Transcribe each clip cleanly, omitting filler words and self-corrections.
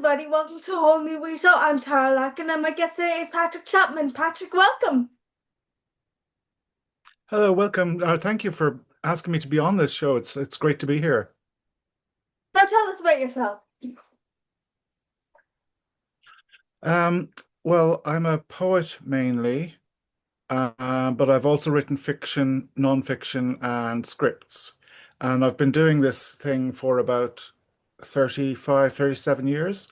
everybody. Welcome to a whole new wee show. I'm Tara Larkin, and my guest today is Patrick Chapman. Patrick, welcome. Hello, welcome. Thank you for asking me to be on this show. It's great to be here. So tell us about yourself. Um, well, I'm a poet mainly, but I've also written fiction, non-fiction, and scripts. And I've been doing this thing for about 35, 37 years,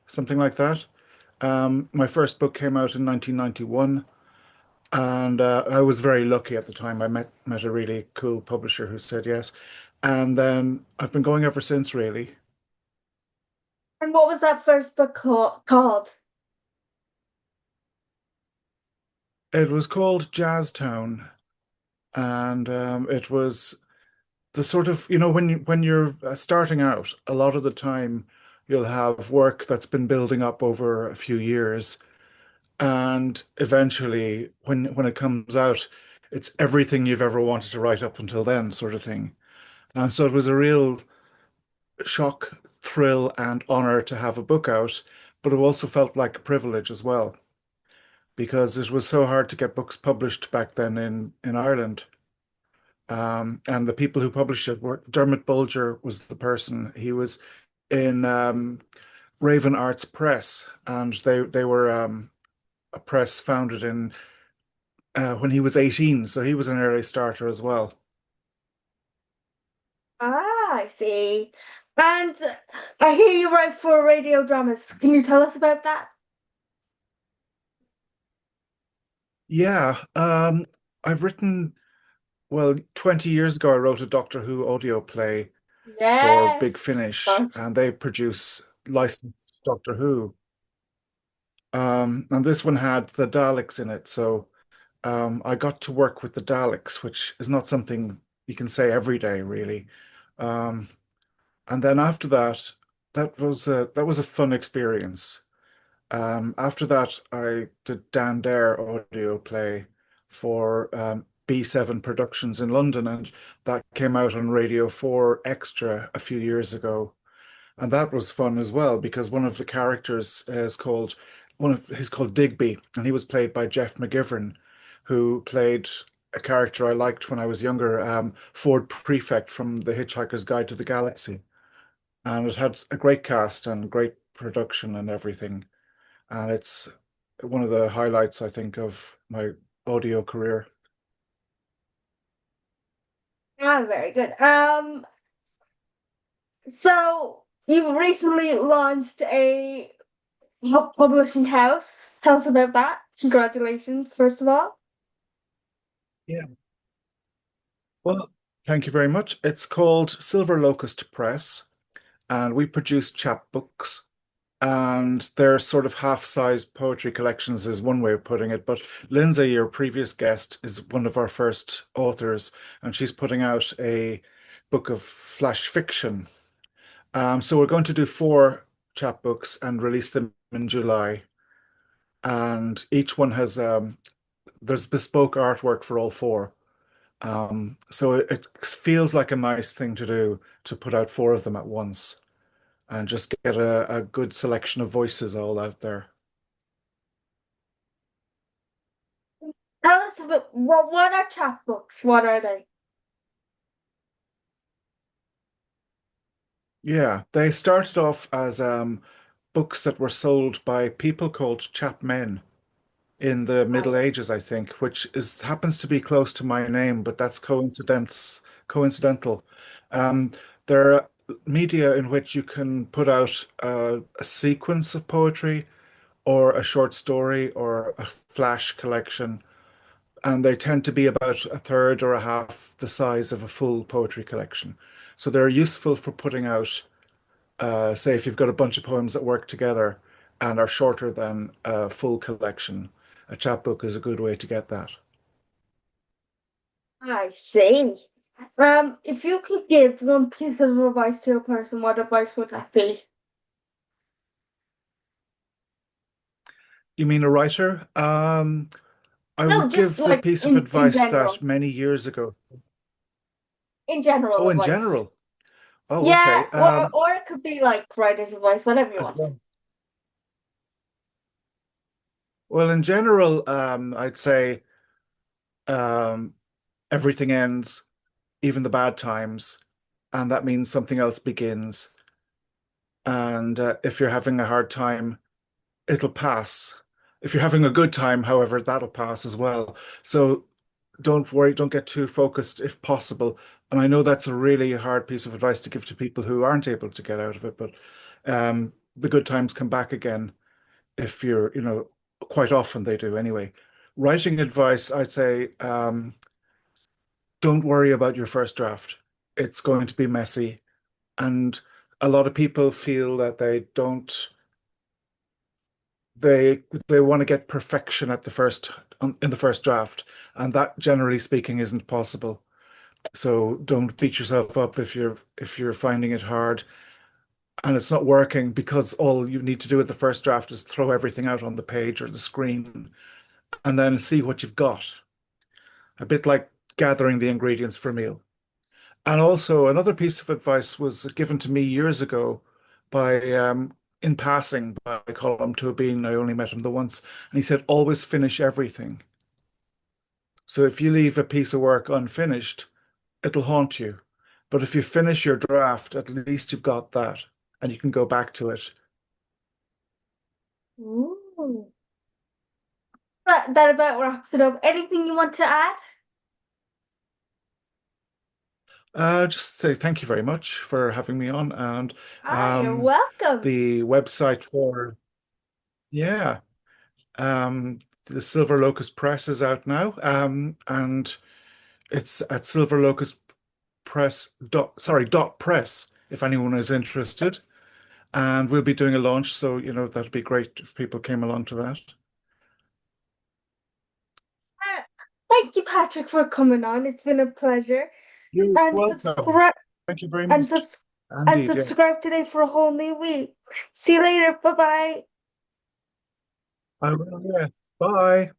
something like that. My first book came out in 1991, and I was very lucky at the time. I met a really cool publisher who said yes. And then I've been going ever since, really. And what was that first book called? It was called Jazztown, and it was the sort of, when you're starting out, a lot of the time you'll have work that's been building up over a few years, and eventually, when it comes out, it's everything you've ever wanted to write up until then, sort of thing. And so it was a real shock, thrill, and honor to have a book out, but it also felt like a privilege as well, because it was so hard to get books published back then in Ireland. And the people who published it were Dermot Bolger was the person. He was in Raven Arts Press, and they were a press founded in when he was 18, so he was an early starter as well. I see. And I hear you write for radio dramas. Can you tell us about that? Yeah, I've written, well, 20 years ago, I wrote a Doctor Who audio play for Big Yes. Finish, and they produce licensed Doctor Who. And this one had the Daleks in it, so I got to work with the Daleks, which is not something you can say every day, really. Um, and then after that, that was a fun experience. After that, I did Dan Dare audio play for B7 Productions in London, and that came out on Radio 4 Extra a few years ago. And that was fun as well because one of the characters is called he's called Digby, and he was played by Jeff McGivern, who played a character I liked when I was younger, Ford Prefect from The Hitchhiker's Guide to the Galaxy. And it had a great cast and great production and everything. And it's one of the highlights, I think, of my audio career. Ah, very good. So you recently launched a publishing house. Tell us about that. Congratulations, first of all. Yeah. Well, thank you very much. It's called Silver Locust Press, and we produce chapbooks. And they're sort of half-size poetry collections, is one way of putting it. But Lindsay, your previous guest, is one of our first authors, and she's putting out a book of flash fiction. So we're going to do four chapbooks and release them in July. And each one has there's bespoke artwork for all four. So it feels like a nice thing to do to put out four of them at once and just get a good selection of voices all out there. Tell us about what are chapbooks? What are they? Yeah, they started off as books that were sold by people called chapmen in the Middle Oh, Ages, I think, which is happens to be close to my name, but that's coincidental. Um, there are media in which you can put out a sequence of poetry or a short story or a flash collection, and they tend to be about a third or a half the size of a full poetry collection. So they're useful for putting out, say, if you've got a bunch of poems that work together and are shorter than a full collection, a chapbook is a good way to get that. I see. If you could give one piece of advice to a person, what advice would that be? You mean a writer? I No, would just give the like piece of in advice general. that many years ago. In general Oh, in advice. general. Oh, Yeah, okay. or it could be like writer's advice, whatever you want. Well, in general, I'd say um, everything ends, even the bad times, and that means something else begins. And if you're having a hard time, it'll pass. If you're having a good time, however, that'll pass as well. So don't worry, don't get too focused if possible. And I know that's a really hard piece of advice to give to people who aren't able to get out of it, but the good times come back again if you're, quite often they do anyway. Writing advice, I'd say, don't worry about your first draft. It's going to be messy. And a lot of people feel that they want to get perfection at the first in the first draft, and that generally speaking isn't possible. So don't beat yourself up if you're finding it hard and it's not working because all you need to do at the first draft is throw everything out on the page or the screen and then see what you've got. A bit like gathering the ingredients for a meal. And also, another piece of advice was given to me years ago by, in passing, by Colm to a bean. I only met him the once, and he said, always finish everything. So if you leave a piece of work unfinished, it'll haunt you. But if you finish your draft, at least you've got that, and you can go back to it. Ooh. That about wraps it up. Anything you want to add? Just say thank you very much for having me on, and Ah, you're um, welcome. the website for yeah. The Silver Locust Press is out now, and it's at Silver Locust Press dot press if anyone is interested. And we'll be doing a launch, so that'd be great if people came along to that. Uh, Thank you, Patrick, for coming on. It's been a pleasure. You're And welcome. subscribe Thank you very and much. subs and Indeed, yeah. subscribe today for a whole new week. See you later. Bye bye. I will, yeah. Bye.